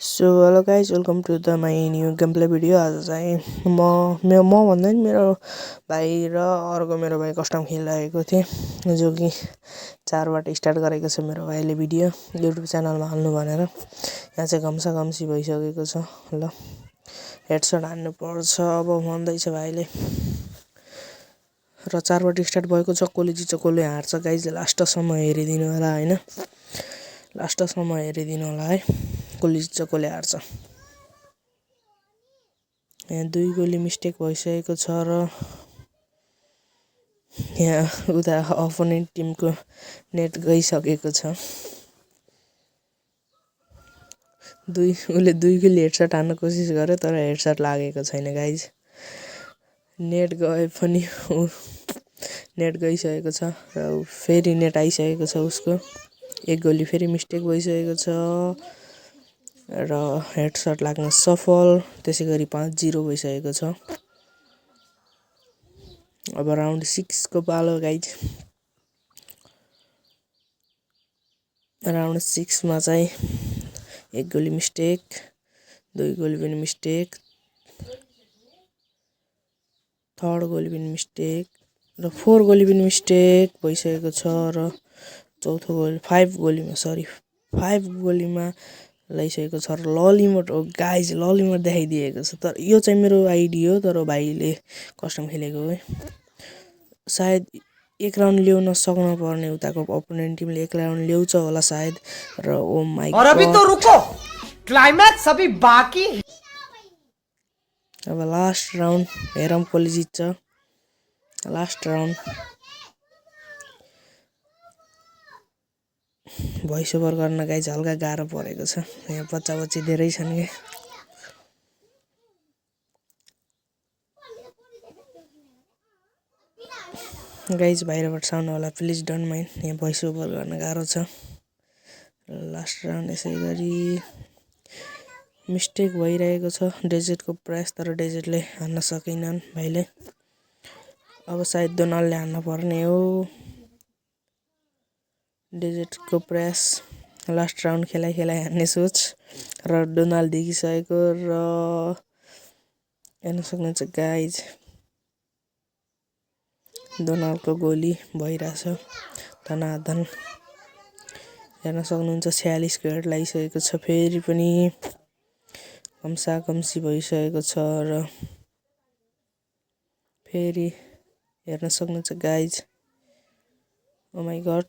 So hello guys welcome to the my new game play video. आज चाहिँ म भन्दा नि मेरो भाइ र अर्को मेरो भाइ कस्टम खेलिरहेको थिएँ, जो कि 4बाट स्टार्ट गरेको छ मेरो भाइले भिडियो युट्युब च्यानलमा हाल्नु भनेर। यहाँ चाहिँ घम्साघम्सी भइसकेको छ। ल हेडसट हान्नु पर्छ अब भन्दैछ भाइले, र 4बाट स्टार्ट भएको छ। कसले जित्छ कसले हार्छ गाइज लास्टसम्म हेरिदिनु होला हैन, लास्टसम्म हेरिदिनु होला है, कसले जित्छ कसले हार्छ। यहाँ 2 गोली मिस्टेक भइसकेको छ र यहाँ उता अपोनेन्ट टिमको नेट गइसकेको छ। उसले 2 गोली हेडसट हान्न कोसिस गर्यो तर हेडसट लागेको छैन गाइज। नेट गए पनि नेट गइसकेको छ र फेरि नेट आइसकेको छ उसको। 1 गोली फेरि मिस्टेक भइसकेको छ र हेडसट लाग्न सफल। त्यसैगरी 5-0 भइसकेको छ। अब राउन्ड 6 को पालो गाइज। राउन्ड 6 मा चाहिँ 1 गोली मिस्टेक, 2 गोली पनि मिस्टेक, 3rd गोली पनि मिस्टेक र 4 गोली पनि मिस्टेक भइसकेको छ र 4थो गोली 5 गोलीमा लगाइसकेको छ र ललिमोट हो गाइज, ललिमोट देखाइदिएको छ। तर यो चाहिँ मेरो आइडी हो, तर भाइले कस्टम खेलेको है। सायद 1 राउन्ड ल्याउन सक्न पर्ने उताको अपोनेन्ट टिमले 1 राउन्ड ल्याउँछ होला सायद। र ओ माइ गॉड, और अभी तो रुको, क्लाइमैक्स अभी बाकी। अब लास्ट राउन्ड हेरौँ कसले जित्छ। लास्ट राउन्ड भोइस ओभर गर्न गाइज हल्का गाह्रो परेको छ। यहाँ बच्चा धेरै छन् के। गाइज बाहिरबाट साउन्ड होला, प्लिज डोन्ट माइन्ड। यहाँ भोइस ओभर गर्न गाह्रो छ। लास्ट राउन्ड यसै गरी मिस्टेक भइरहेको छ डेजर्टको प्रयास, तर डेजर्टले हान्न सकेनन् भाइले। अब सायद डोनाल्डले हान्न पर्ने हो। डेजर्टको प्रयास, लास्ट राउन्ड खेलाइ हान्ने सोच र डोनाल्ड देखिसकेको र हेर्न सक्नुहुन्छ गाइज डोनाल्डको गोली भइरहेछ धनाधन। हेर्न सक्नुहुन्छ 46 को हेड लागिसकेको छ। फेरि पनि कम्सी भइसकेको छ र फेरि हेर्न सक्नुहुन्छ गाइज। ओ माइ गॉड,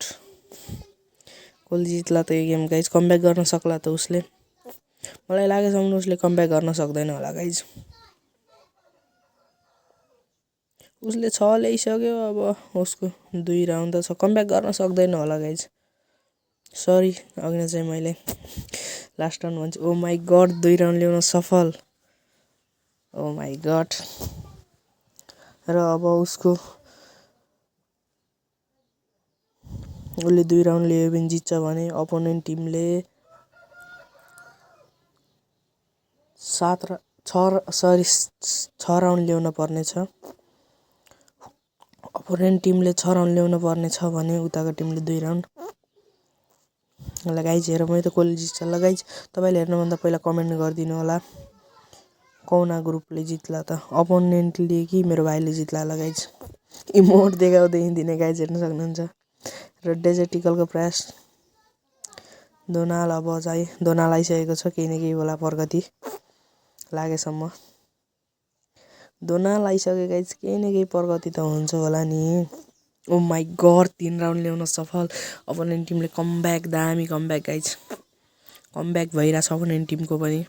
कसले जित्ला त यो गेम गाइज। कमब्याक गर्न सक्ला त उसले। मलाई लागेसम्म उसले कमब्याक गर्न सक्दैन होला गाइज। उसले 6 ल्याइसक्यो, अब उसको 2 राउन्ड त छ, कमब्याक गर्न सक्दैन होला गाइज। सरी, अघि चाहिँ मैले लास्ट राउन्ड भन्छु। ओ माइ गॉड, 2 राउन्ड ल्याउन सफल। ओ माइ गॉड, र अब उसले 2 राउन्ड ल्यायो भने जित्छ भने अपोनेन्ट टिमले 6 राउन्ड ल्याउन पर्ने छ। अपोनेन्ट टिमले 6 राउन्ड ल्याउन पर्ने छ भने उताको टिमले 2 राउन्ड। ल गाइज हेरौँ है त कसले जित्छ। ल गाइज तपाईँले हेर्नुभन्दा पहिला कमेन्ट गरिदिनु होला कौना ग्रुपले जित्ला त, अपोनेन्टले कि मेरो भाइले जित्ला। ल गाइज इमोट देखाउँदै हिँड्दिने गाइज हेर्न सक्नुहुन्छ। र डेजर्ट इगलको प्रयास, डोनाल्ड अब चाहिँ डोनाल्ड आइसकेको छ। केही न केही होला प्रगति लागेसम्म। डोनाल्ड आइसक्यो गाइज, केही न केही प्रगति त हुन्छ होला नि। ओ माइ गॉड, 3 राउन्ड ल्याउन सफल। अपोनेन्ट टिमले कमब्याक, दामी कमब्याक गाइज। कमब्याक भइरहेछ अपोनेन्ट टिमको पनि।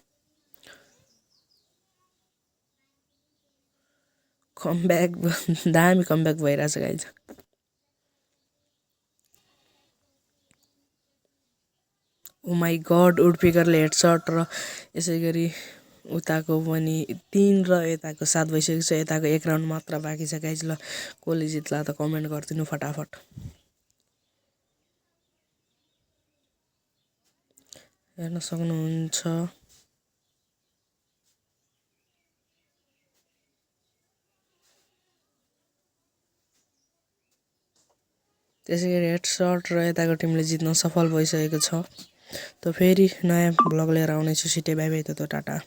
कमब्याक दामी कमब्याक भइरहेछ गाइज। ओ माइ गॉड, वुडपेकरले हेडसट र यसै गरी उताको पनि 3 र यताको 7 भइसकेको छ। यताको 1 राउन्ड मात्र बाँकी छ गाइज। ल कसले जित्ला त कमेन्ट गरिदिनु फटाफट। हेर्न सक्नुहुन्छ त्यसैगरी हेडसट र यताको टिमले जित्न सफल भइसकेको छ। त फेरि नयाँ ब्लग लिएर आउनेछु छिट्टै। बाई बाई त टाटा।